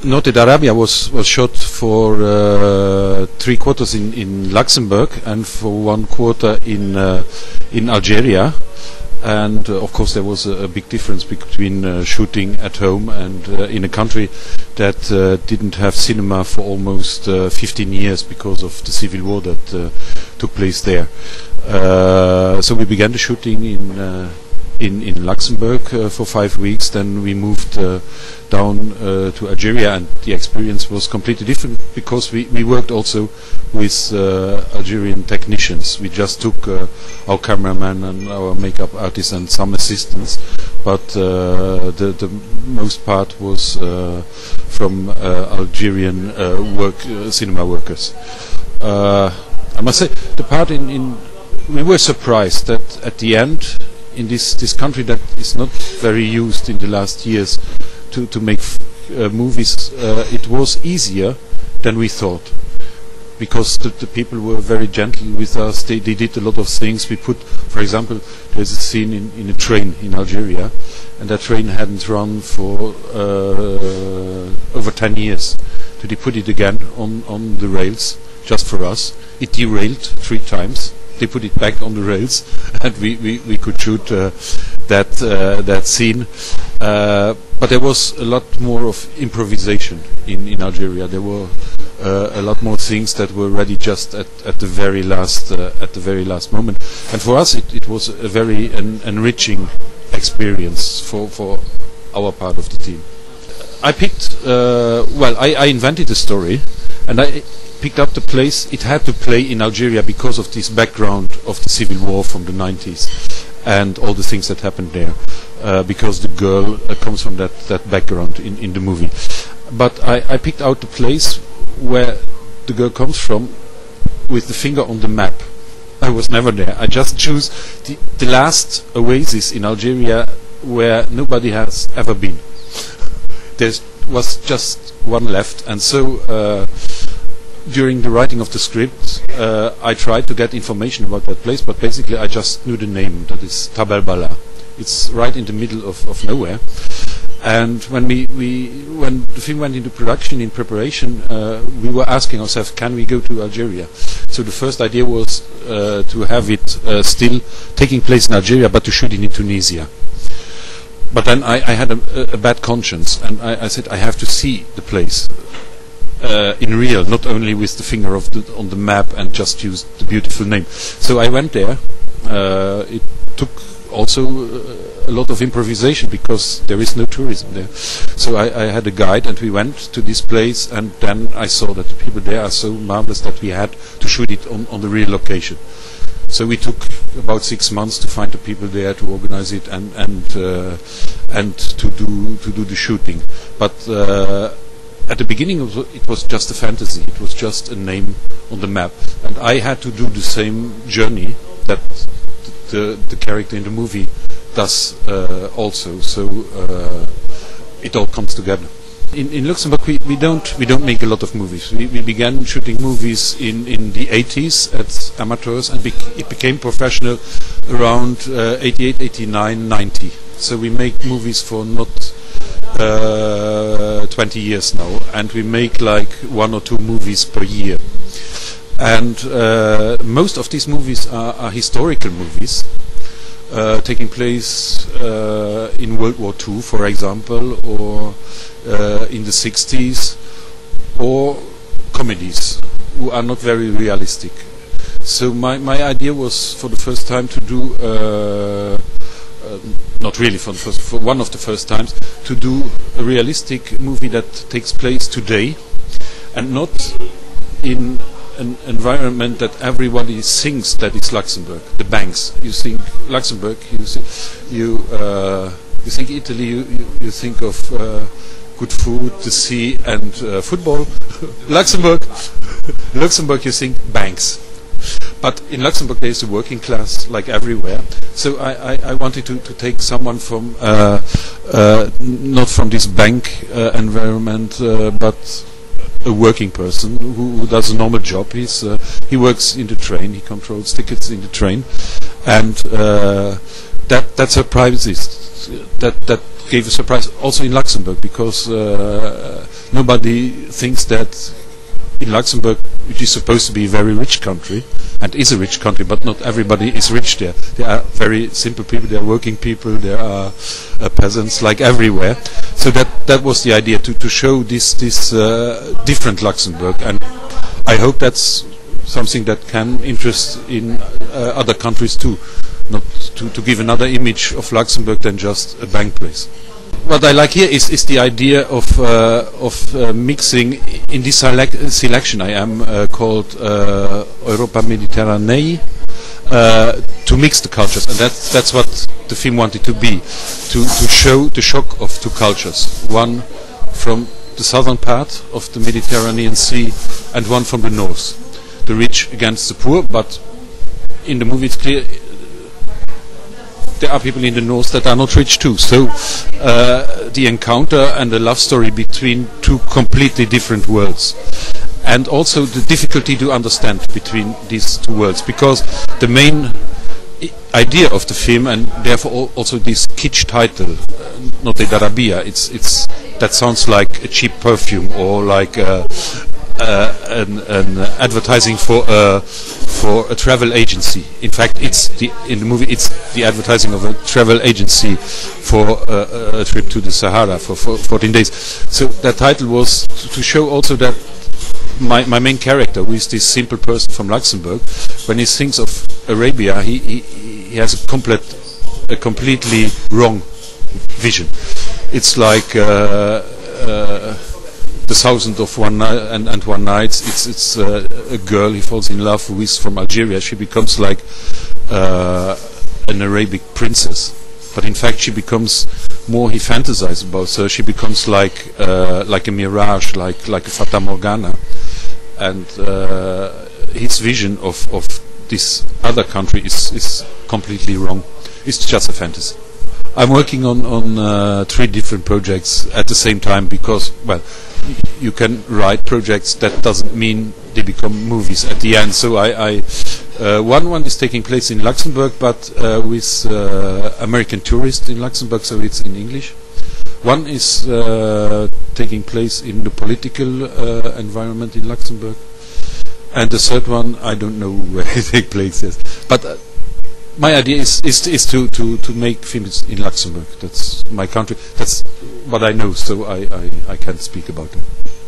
Notti D'Arabia was shot for 3/4 in Luxembourg and for 1/4 in Algeria, and of course there was a big difference between shooting at home and in a country that didn't have cinema for almost 15 years because of the civil war that took place there. So we began the shooting in Luxembourg for 5 weeks. Then we moved down to Algeria, and the experience was completely different because we worked also with Algerian technicians. We just took our cameraman and our makeup artist and some assistants, but the most part was from Algerian cinema workers. I must say, the part we were surprised that at the end, in this country that is not very used in the last years to make movies, it was easier than we thought, because the people were very gentle with us. They did a lot of things. We put, for example, there's a scene in a train in Algeria, and that train hadn't run for over 10 years. So they put it again on the rails just for us. It derailed 3 times. They put it back on the rails, and we could shoot that scene. But there was a lot more of improvisation in Algeria. There were a lot more things that were ready just at the very last moment. And for us, it was a very enriching experience for our part of the team. I picked. I invented the story, and I picked up the place. It had to play in Algeria because of this background of the civil war from the 90s and all the things that happened there, because the girl comes from that background in the movie. But I picked out the place where the girl comes from with the finger on the map. I was never there. I just choose the last oasis in Algeria where nobody has ever been. There was just one left, and so during the writing of the script, I tried to get information about that place, but basically I just knew the name. That is Tabelbala. It's right in the middle of nowhere. And when the film went into production, in preparation, we were asking ourselves, can we go to Algeria? So the first idea was to have it still taking place in Algeria, but to shoot it in Tunisia. But then I had a bad conscience, and I said I have to see the place in real, not only with the finger on the map and just use the beautiful name. So I went there. It took also a lot of improvisation because there is no tourism there. So I had a guide, and we went to this place, and then I saw that the people there are so marvelous that we had to shoot it on the real location. So we took about 6 months to find the people there, to organize it, and to do the shooting. But at the beginning it was just a fantasy. It was just a name on the map, and I had to do the same journey that the character in the movie does also. So it all comes together. In Luxembourg we don't make a lot of movies. We began shooting movies in the 80s as amateurs, and it became professional around 88, 89, 90. So we make movies for not 20 years now, and we make like 1 or 2 movies per year. And most of these movies are historical movies, taking place in World War II, for example, or in the 60s, or comedies who are not very realistic. So my idea was, for the first time, to do not really for one of the first times, to do a realistic movie that takes place today, and not in an environment that everybody thinks that it's Luxembourg. The banks. You think Luxembourg. You think Italy. You think of good food, the sea, and football. Luxembourg. You think banks. But in Luxembourg there is a working class like everywhere. So I wanted to take someone from not from this bank environment, but a working person who does a normal job. He works in the train. He controls tickets in the train, and that surprises. That gave a surprise also in Luxembourg, because nobody thinks that in Luxembourg, which is supposed to be a very rich country, and is a rich country, but not everybody is rich there. There are very simple people, there are working people, there are peasants, like everywhere. So that was the idea, to show this different Luxembourg, and I hope that's something that can interest in other countries too, not to give another image of Luxembourg than just a bank place. What I like here is the idea of mixing. In this selection I am called Europa Mediterranee, to mix the cultures, and that's what the film wanted to be, to show the shock of two cultures, one from the southern part of the Mediterranean Sea and one from the north, the rich against the poor. But in the movie it's clear there are people in the north that are not rich too. So the encounter and the love story between two completely different worlds, and also the difficulty to understand between these two worlds, because the main idea of the film, and therefore also this kitsch title, Notti D'Arabia, it's that sounds like a cheap perfume, or like an advertising for a travel agency. In fact, in the movie it's the advertising of a travel agency for a trip to the Sahara for 14 days. So that title was to show also that my main character, who is this simple person from Luxembourg, when he thinks of Arabia, he has a completely wrong vision. It's like The Thousand of One Nights. It's a girl he falls in love who is from Algeria. She becomes like an Arabic princess, but in fact she becomes more. He fantasizes about her. She becomes like a mirage, like a Fata Morgana, and his vision of this other country is completely wrong. It's just a fantasy. I'm working on 3 different projects at the same time, because, well, you can write projects, that doesn't mean they become movies at the end. So one is taking place in Luxembourg, but with American tourists in Luxembourg, so it's in English. One is taking place in the political environment in Luxembourg, and the third one, I don't know where it takes place. Yes. But my idea is to make films in Luxembourg. That's my country. That's what I know, so I can't speak about it.